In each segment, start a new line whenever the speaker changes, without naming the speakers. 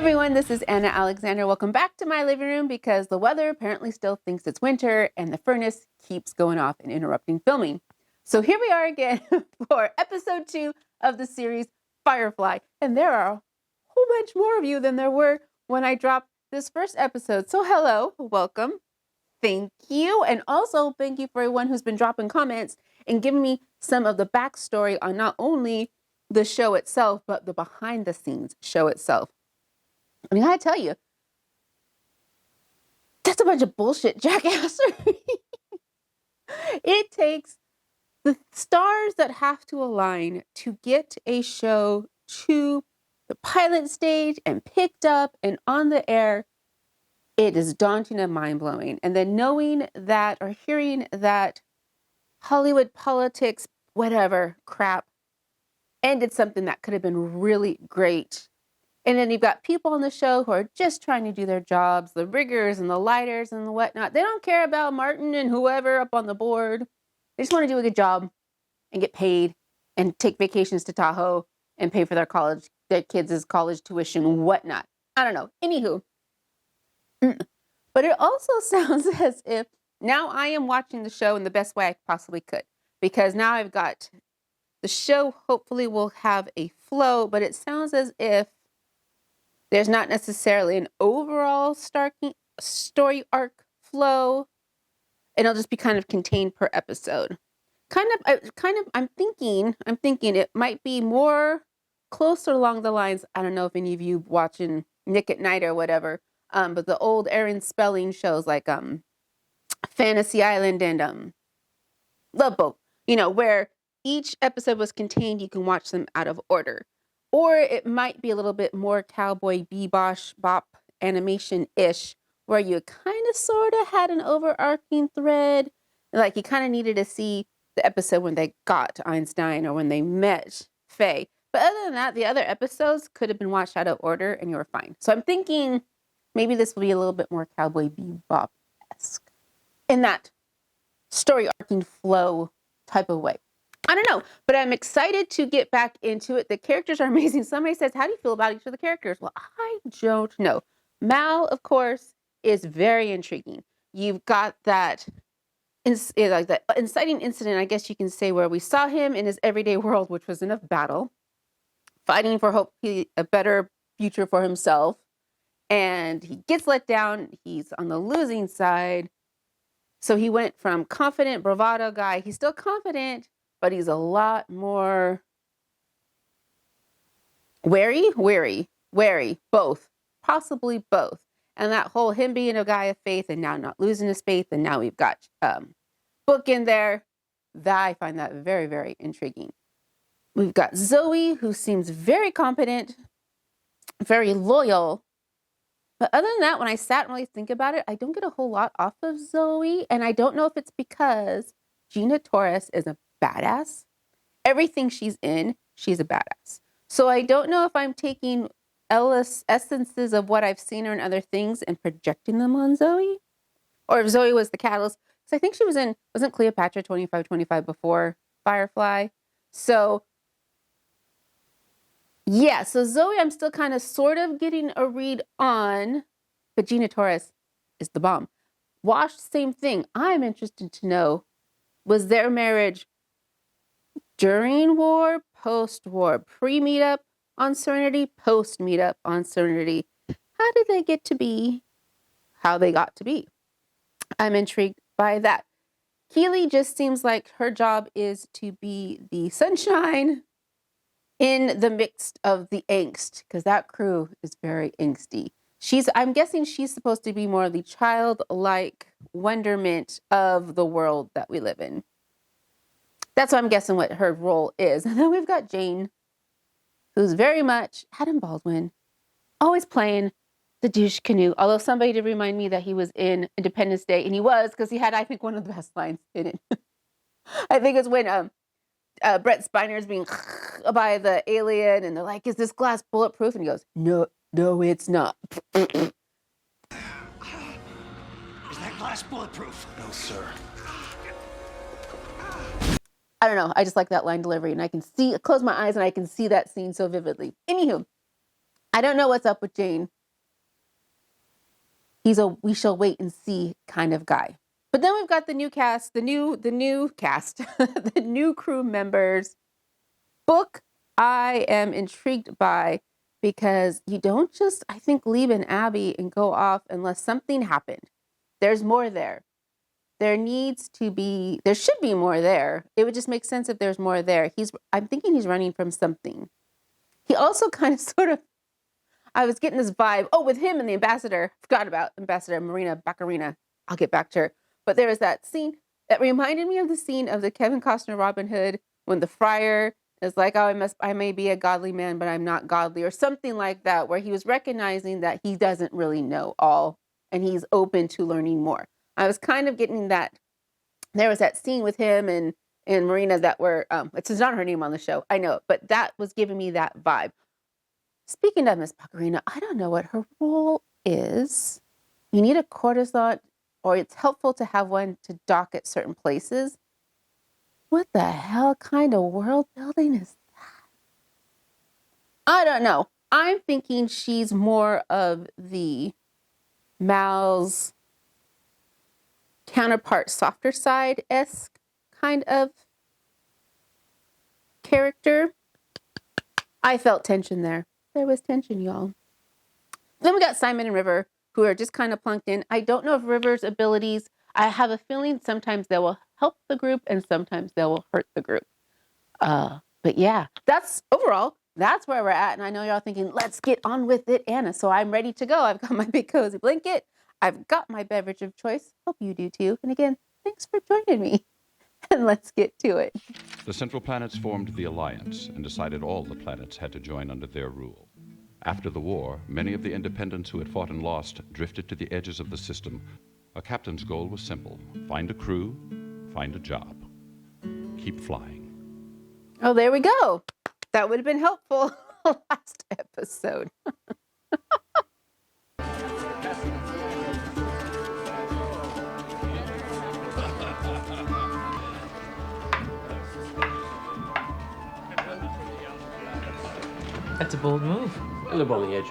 Everyone, this is Anna Alexander. Welcome back to my living room because the weather apparently still thinks it's winter and the furnace keeps going off and interrupting filming. So here we are again for episode 2 of the series Firefly. And there are a whole bunch more of you than there were when I dropped this first episode. So hello, welcome, thank you. And also thank you for everyone who's been dropping comments and giving me some of the backstory on not only the show itself, but the behind the scenes show itself. I mean, I tell you, that's a bunch of bullshit, jackassery. It takes the stars that have to align to get a show to the pilot stage and picked up and on the air. It is daunting and mind-blowing. And then knowing that or hearing that Hollywood politics, whatever crap, ended something that could have been really great. And then you've got people on the show who are just trying to do their jobs, the riggers and the lighters and the whatnot. They don't care about Martin and whoever up on the board. They just want to do a good job and get paid and take vacations to Tahoe and pay for their kids' college tuition, whatnot. I don't know. Anywho. But it also sounds as if now I am watching the show in the best way I possibly could. Because now I've got the show hopefully will have a flow, but it sounds as if there's not necessarily an overall story arc flow. It'll just be kind of contained per episode. I'm thinking it might be more closer along the lines. I don't know if any of you watching Nick at Night or whatever, but the old Aaron Spelling shows like Fantasy Island and Love Boat, where each episode was contained. You can watch them out of order. Or it might be a little bit more cowboy bebosh bop animation-ish, where you kind of sort of had an overarching thread. Like you kind of needed to see the episode when they got to Einstein or when they met Faye. But other than that, the other episodes could have been watched out of order and you were fine. So I'm thinking maybe this will be a little bit more cowboy bebop-esque in that story arcing flow type of way. I don't know, but I'm excited to get back into it. The characters are amazing. Somebody says, how do you feel about each of the characters? Well, I don't know. Mal, of course, is very intriguing. You've got that inciting incident, I guess you can say, where we saw him in his everyday world, which was in a battle, fighting for hopefully a better future for himself. And he gets let down. He's on the losing side. So he went from confident, bravado guy. He's still confident, but he's a lot more wary, both, possibly both. And that whole him being a guy of faith and now not losing his faith. And now we've got Book in there. I find that very, very intriguing. We've got Zoe, who seems very competent, very loyal. But other than that, when I sat and really think about it, I don't get a whole lot off of Zoe. And I don't know if it's because Gina Torres is a badass. Everything she's in, she's a badass. So I don't know if I'm taking essences of what I've seen her in other things and projecting them on Zoe, or if Zoe was the catalyst. Because I think she wasn't Cleopatra 2525 before Firefly? So yeah, so Zoe I'm still kind of sort of getting a read on, but Gina Torres is the bomb. Wash, same thing. I'm interested to know, was their marriage during war, post-war, pre-meetup on Serenity, post-meetup on Serenity? How did they get to be how they got to be? I'm intrigued by that. Keely just seems like her job is to be the sunshine in the mix of the angst, because that crew is very angsty. I'm guessing she's supposed to be more the childlike wonderment of the world that we live in. That's what I'm guessing what her role is. And then we've got Jane, who's very much Adam Baldwin, always playing the douche canoe. Although somebody did remind me that he was in Independence Day, and he was, because he had, I think, one of the best lines in it. I think it's when Brett Spiner's being by the alien, and they're like, "Is this glass bulletproof?" And he goes, "No, it's not."
Is that glass bulletproof? No, sir.
I don't know. I just like that line delivery, and I can close my eyes and I can see that scene so vividly. Anywho, I don't know what's up with Jane. He's a we shall wait and see kind of guy. But then we've got the new cast, the new cast, the new crew members. Book I am intrigued by because you don't just, I think, leave an Abbey and go off unless something happened. There's more there. There should be more there. It would just make sense if there's more there. I'm thinking he's running from something. He also kind of sort of, I was getting this vibe. Oh, with him and the ambassador. Forgot about Ambassador Marina Baccarina. I'll get back to her. But there was that scene that reminded me of the scene of the Kevin Costner Robin Hood when the friar is like, oh, I may be a godly man, but I'm not godly, or something like that, where he was recognizing that he doesn't really know all and he's open to learning more. I was kind of getting that. There was that scene with him and Marina that were, it's not her name on the show, I know, but that was giving me that vibe. Speaking of Miss Baccarina, I don't know what her role is. You need a courtesan, or it's helpful to have one to dock at certain places. What the hell kind of world building is that? I don't know. I'm thinking she's more of the Mal's counterpart, softer side-esque kind of character. I felt tension there. There was tension, y'all. Then we got Simon and River, who are just kind of plunked in. I don't know if River's abilities, I have a feeling sometimes they will help the group and sometimes they will hurt the group. But yeah, that's overall, that's where we're at. And I know y'all thinking, let's get on with it, Anna. So I'm ready to go. I've got my big cozy blanket. I've got my beverage of choice. Hope you do too. And again, thanks for joining me. And let's get to it.
The Central Planets formed the Alliance and decided all the planets had to join under their rule. After the war, many of the independents who had fought and lost drifted to the edges of the system. A captain's goal was simple: find a crew, find a job, keep flying.
Oh, there we go. That would have been helpful last episode.
That's a bold move.
I live on the edge.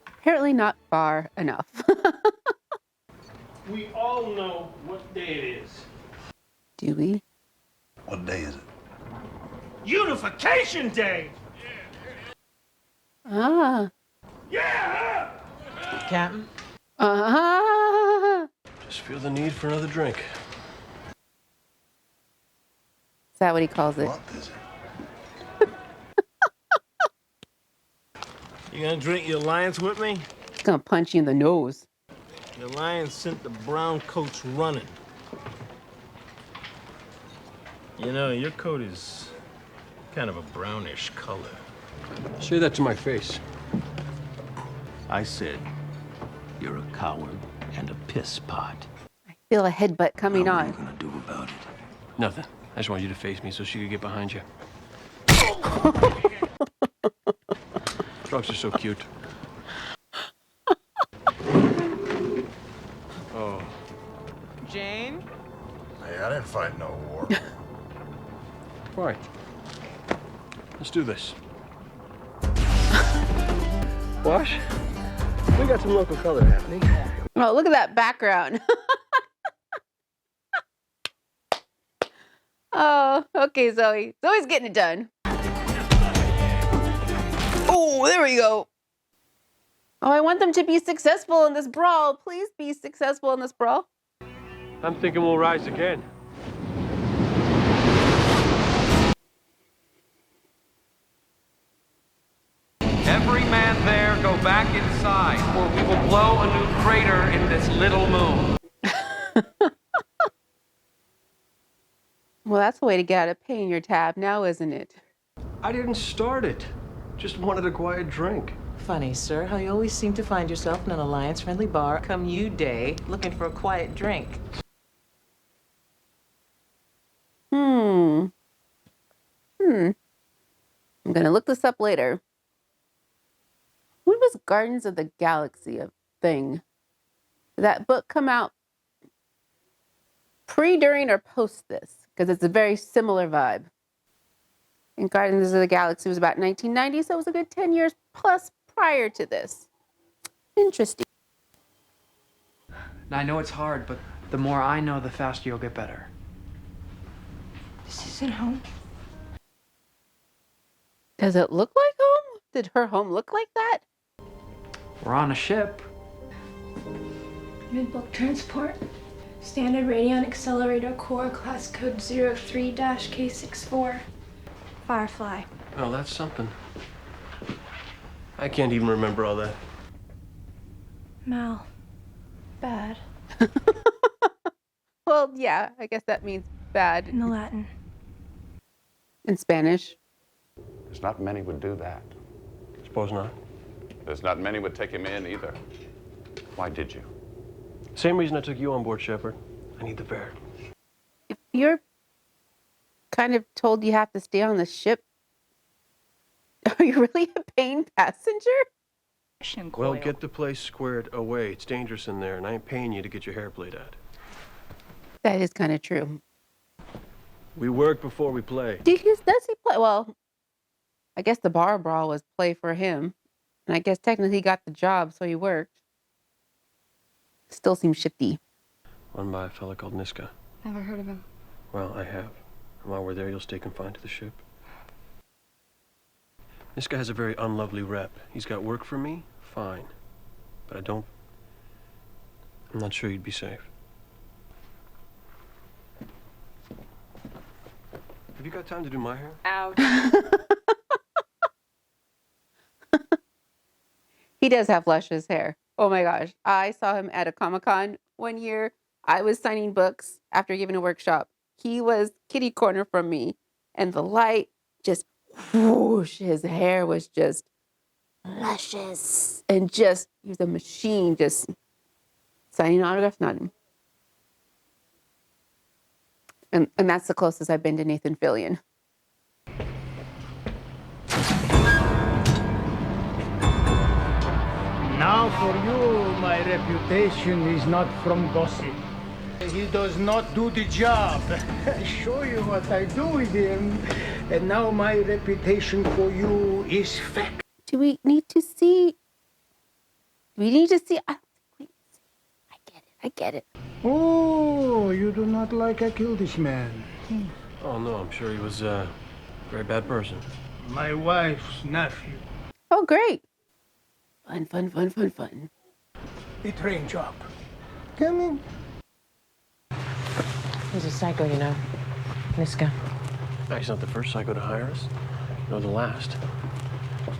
Apparently not far enough.
We all know what day it is.
Do we?
What day is it?
Unification Day!
Ah.
Yeah!
Captain?
Just feel the need for another drink.
Is that what he calls it?
What is it?
You gonna drink your alliance with me?
He's gonna punch you in the nose.
The alliance sent the brown coats running. You know, your coat is kind of a brownish color.
Say that to my face.
I said, you're a coward and a piss pot.
I feel a headbutt coming
What are
on.
you gonna do about it?
Nothing. I just want you to face me so she could get behind you. Drugs are so cute. Oh.
Jane?
Hey, I didn't fight no war.
Fine. Let's do this. Wash? We got some local color happening.
Oh, look at that background. Oh, okay, Zoe. Zoe's getting it done. Oh, there we go. Oh, I want them to be successful in this brawl. Please be successful in this brawl.
I'm thinking we'll rise again.
Every man there go back inside, or we will blow a new crater in this little moon.
Well, that's a way to get out of paying your tab now, isn't it?
I didn't start it. Just wanted a quiet drink.
Funny, sir, how you always seem to find yourself in an alliance-friendly bar come you day looking for a quiet drink.
I'm gonna look this up later. When was Gardens of the Galaxy a thing? Did that book come out pre, during, or post this? Because it's a very similar vibe. And Guardians of the Galaxy was about 1990, so it was a good 10 years plus prior to this. Interesting.
Now, I know it's hard, but the more I know, the faster you'll get better.
This isn't home.
Does it look like home? Did her home look like that?
We're on a ship.
Mid-bulk transport. Standard Radion Accelerator Core, class code 03-K64. Firefly.
Well, that's something. I can't even remember all that.
Mal. Bad.
Well, yeah, I guess that means bad
In the Latin.
in Spanish.
There's not many would do that.
Suppose not.
There's not many would take him in either. Why did you?
Same reason I took you on board, Shepard. I need the bear.
If you're kind of told you have to stay on the ship, are you really a paying passenger?
Well, get the place squared away. It's dangerous in there, and I ain't paying you to get your hair played at.
That is kind of true.
We work before we play.
Does he play? Well, I guess the bar brawl was play for him. And I guess technically he got the job, so he worked. Still seems shifty.
Run by a fella called Niska.
Never heard of him.
Well, I have. And while we're there, you'll stay confined to the ship. Niska has a very unlovely rep. He's got work for me, fine. But I'm not sure you'd be safe. Have you got time to do my hair?
Ouch.
He does have luscious hair. Oh my gosh. I saw him at a Comic-Con one year. I was signing books after giving a workshop. He was kitty corner from me. And the light just whoosh. His hair was just luscious. And just, he was a machine, just signing autographs, nodding. And that's the closest I've been to Nathan Fillion.
Now for you, my reputation is not from gossip. He does not do the job. I show you what I do with him. And now my reputation for you is fact.
Do we need to see? I don't think we need to see. I get it.
Oh, you do not like I killed this man.
Oh, no, I'm sure he was a very bad person.
My wife's nephew.
Oh, great. Fun.
A train job. Come in.
He's a psycho, you know. Niska.
He's not the first psycho to hire us, nor the last.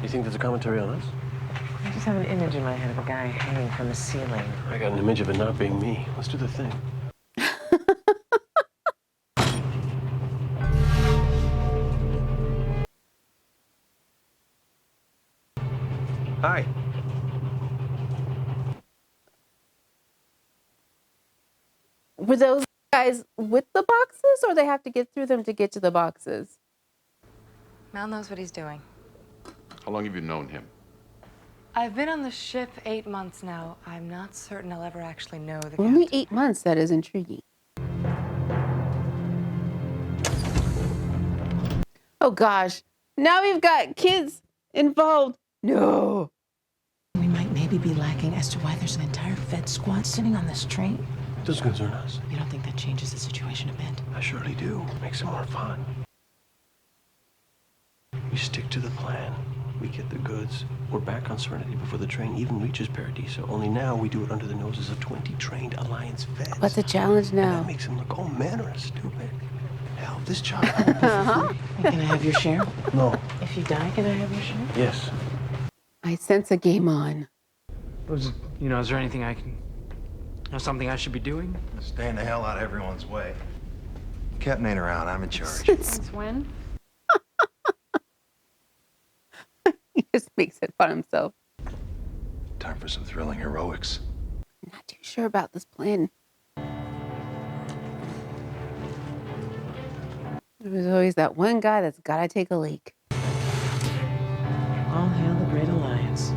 You think there's a commentary on us?
I just have an image in my head of a guy hanging from the ceiling.
I got an image of it not being me. Let's do the thing. Hi.
Were those guys with the boxes, or they have to get through them to get to the boxes?
Mal knows what he's doing.
How long have you known him?
I've been on the ship 8 months now. I'm not certain I'll ever actually know the
Only
captain.
8 months. That is intriguing. Oh gosh, now we've got kids involved. No.
We might maybe be lacking as to why there's an entire Fed squad sitting on this train.
It doesn't concern us.
You don't think that changes the situation a bit?
I surely do. Makes it more fun. We stick to the plan. We get the goods. We're back on Serenity before the train even reaches Paradiso. Only now we do it under the noses of 20 trained Alliance vets.
What's the challenge
And
now?
that makes them look all manner of stupid. Hell, this job.
Can I have your share?
No.
If you die, can I have your share?
Yes.
I sense a game on.
Is there anything I can... something I should be doing?
Staying the hell out of everyone's way. Captain ain't around. I'm in charge.
Since when?
He just makes it fun himself.
Time for some thrilling heroics.
I'm not too sure about this plan. There's always that one guy that's gotta take a leak.
All hail the Great Alliance.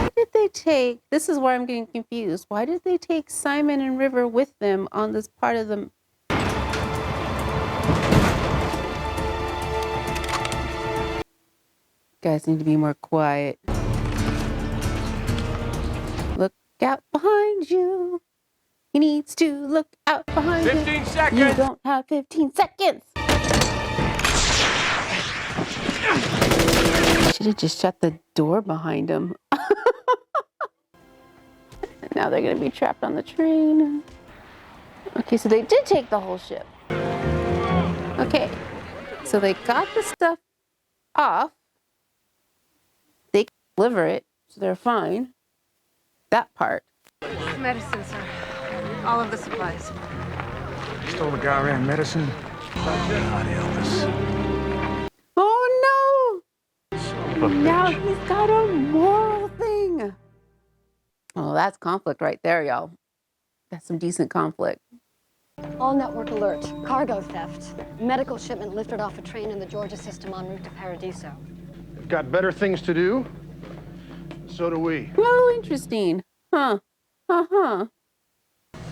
Why did they take, this is where I'm getting confused. Why did they take Simon and River with them on this part of the... Guys need to be more quiet. Look out behind you. He needs to look out behind you.
15 seconds.
You don't have 15 seconds. Should have just shut the door behind him. Now they're going to be trapped on the train. Okay, so they did take the whole ship. Okay, so they got the stuff off. They can deliver it, so they're fine. That part.
Medicine, sir. All of the supplies.
Stole a guy around medicine.
God, Elvis.
Oh no! Now he's got a moral thing. Oh, that's conflict right there, y'all. That's some decent conflict.
All network alert. Cargo theft. Medical shipment lifted off a train in the Georgia system en route to Paradiso.
They've got better things to do. So do we.
Oh, interesting. Huh. Uh-huh.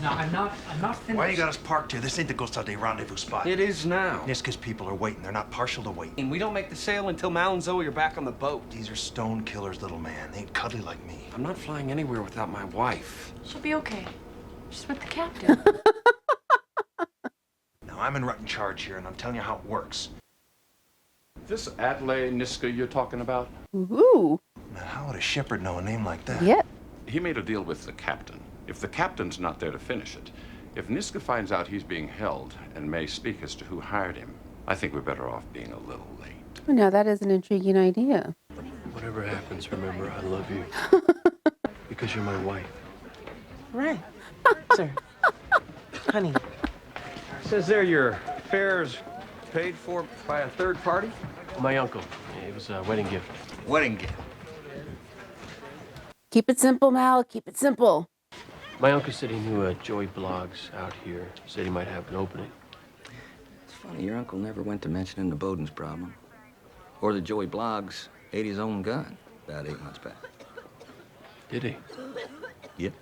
No, I'm not finished.
Why you got us parked here? This ain't the Costa del Rendezvous spot.
It is now.
Niska's people are waiting. They're not partial to wait.
And we don't make the sail until Mal and Zoe are back on the boat.
These are stone killers, little man. They ain't cuddly like me.
I'm not flying anywhere without my wife.
She'll be okay. She's with the captain.
Now, I'm in charge here, and I'm telling you how it works.
This Adlai Niska you're talking about?
Ooh.
Now, how would a shepherd know a name like that?
Yep.
He made a deal with the captain. If the captain's not there to finish it, if Niska finds out he's being held and may speak as to who hired him, I think we're better off being a little late.
Now that is an intriguing idea.
Whatever happens, remember, I love you. Because you're my wife.
Right. Sir. Honey.
Says there your fare's paid for by a third party?
My uncle. It was a wedding gift.
Wedding gift.
Keep it simple, Mal. Keep it simple.
My uncle said he knew Joey Blogs out here. Said he might have an opening.
It's funny, your uncle never went to mentioning the Bowden's problem. Or that Joey Blogs ate his own gun about 8 months back.
Did he?
Yep.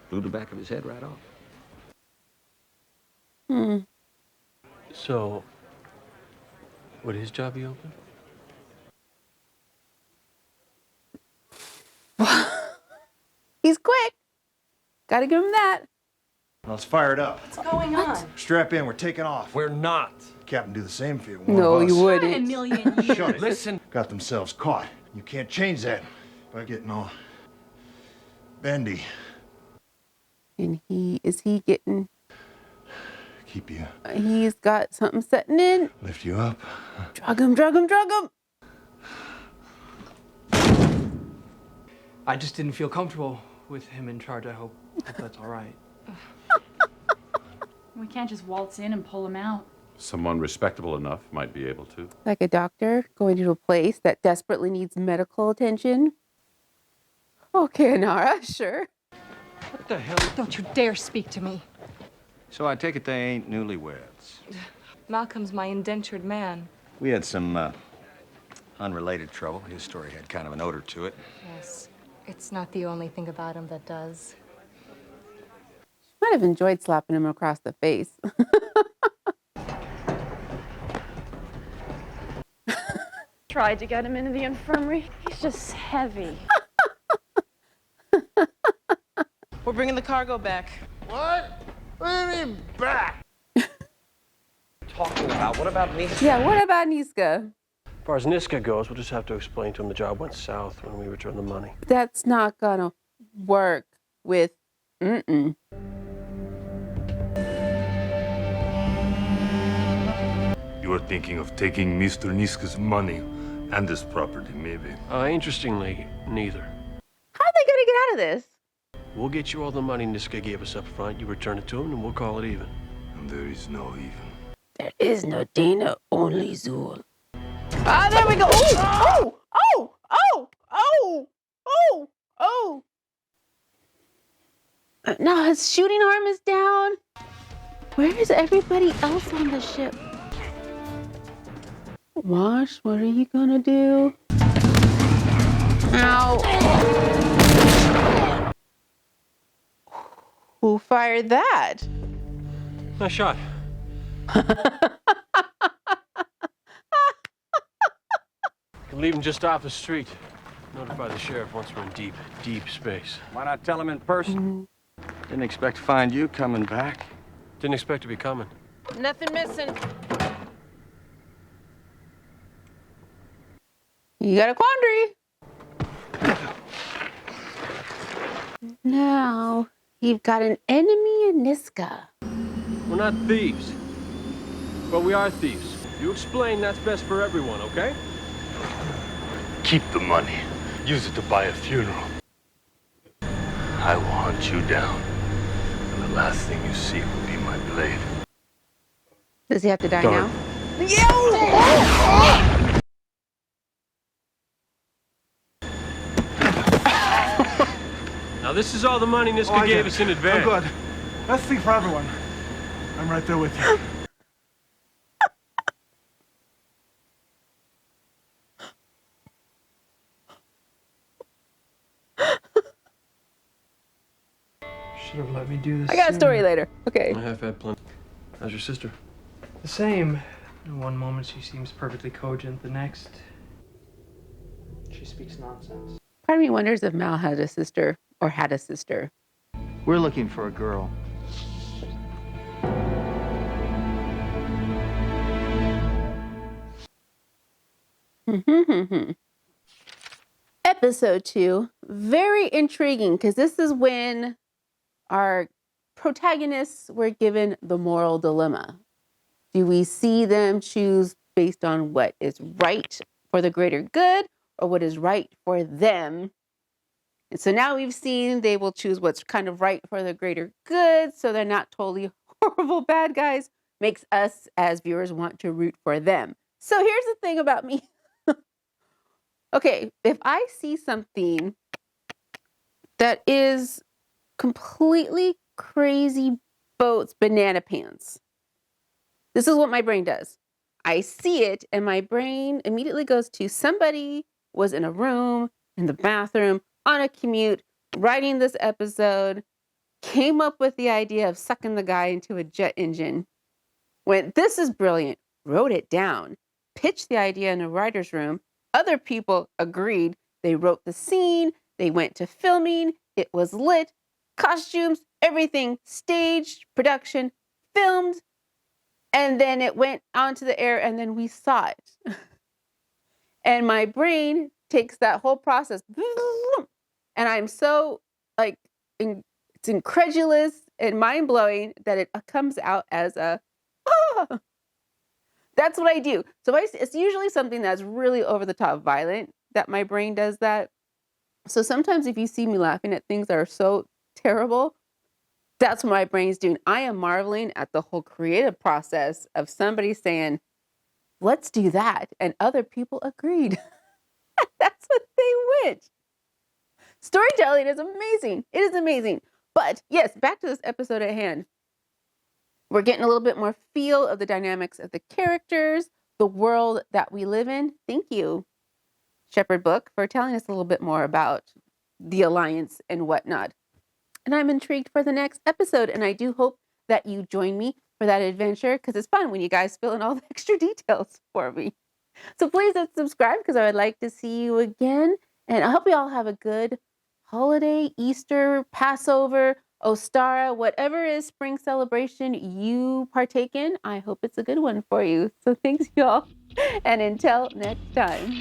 Blew the back of his head right off.
Hmm.
So, would his job be open?
He's quick. Gotta give him that.
Let's fire it up.
What's going on?
Strap in. We're taking off.
We're not.
Captain do the same for you.
No, you
A
wouldn't.
million years.
Shut it.
Listen.
Got themselves caught. You can't change that by getting all bendy.
And is he getting...
Keep you.
He's got something setting in.
Lift you up.
Drug him, drug him, drug him.
I just didn't feel comfortable with him in charge. I hope that's all right.
We can't just waltz in and pull him out.
Someone respectable enough might be able to.
Like a doctor going to a place that desperately needs medical attention. Okay, Anara, sure.
What the hell?
Don't you dare speak to me.
So I take it they ain't newlyweds.
Malcolm's my indentured man.
We had some unrelated trouble. His story had kind of an odor to it.
Yes. It's not the only thing about him that does.
Might have enjoyed slapping him across the face.
Tried to get him into the infirmary. He's just heavy.
We're bringing the cargo back.
What? What do you mean back?
Talking about? What about me?
Yeah, what about Niska?
As far as Niska goes, we'll just have to explain to him the job went south when we return the money.
That's not gonna work with mm-mm.
You are thinking of taking Mr. Niska's money and his property, maybe.
Interestingly, neither.
How are they gonna get out of this?
We'll get you all the money Niska gave us up front. You return it to him, and we'll call it even.
And there is no even.
There is no Dana, only Zool. Ah, there we go. Oh, oh, oh, oh, oh, oh, oh. Now his shooting arm is down. Where is everybody else on the ship? Wash, what are you gonna do? Ow. Who fired that?
Nice shot. We're leaving just off the street. Notify the sheriff once we're in deep, deep space.
Why not tell him in person? Didn't expect to find you coming back.
Didn't expect to be coming.
Nothing missing.
You got a quandary. Now, you've got an enemy in Niska.
We're not thieves. But we are thieves. You explain that's best for everyone, okay?
Keep the money. Use it to buy a funeral. I will hunt you down. And the last thing you see will be my blade.
Does he have to die
Done.
now?
Now this is all the money Niska gave us in advance.
I'm good. Let's think for everyone. I'm right there with you.
Should have let me do this.
I got a story
sooner.
later. Okay.
I have had plenty. How's your sister?
The same. In one moment she seems perfectly cogent, the next she speaks nonsense.
Part of me wonders if Mal had a sister or had a sister.
We're looking for a girl.
Episode 2, very intriguing because this is when our protagonists were given the moral dilemma. Do we see them choose based on what is right for the greater good or what is right for them? And so now we've seen they will choose what's kind of right for the greater good, so they're not totally horrible bad guys. Makes us as viewers want to root for them. So here's the thing about me. Okay, if I see something that is completely crazy boats, banana pants, this is what my brain does. I see it and my brain immediately goes to somebody was in a room, in the bathroom, on a commute, writing this episode, came up with the idea of sucking the guy into a jet engine, went, this is brilliant, wrote it down, pitched the idea in a writer's room. Other people agreed. They wrote the scene. They went to filming. It was lit. Costumes, everything, staged, production, filmed. And then it went onto the air and then we saw it. And my brain takes that whole process. And I'm so it's incredulous and mind blowing that it comes out as a, ah. That's what I do. So it's usually something that's really over the top violent that my brain does that. So sometimes if you see me laughing at things that are so terrible, that's what my brain's doing. I am marveling at the whole creative process of somebody saying, let's do that. And other people agreed. That's what they went. Storytelling is amazing. It is amazing. But yes, back to this episode at hand. We're getting a little bit more feel of the dynamics of the characters, the world that we live in. Thank you, Shepherd Book, for telling us a little bit more about the Alliance and whatnot. And I'm intrigued for the next episode, and I do hope that you join me for that adventure, because it's fun when you guys fill in all the extra details for me. So please hit subscribe, because I would like to see you again. And I hope you all have a good holiday, Easter, Passover, Ostara, whatever is spring celebration you partake in. I hope it's a good one for you. So thanks, y'all. And until next time.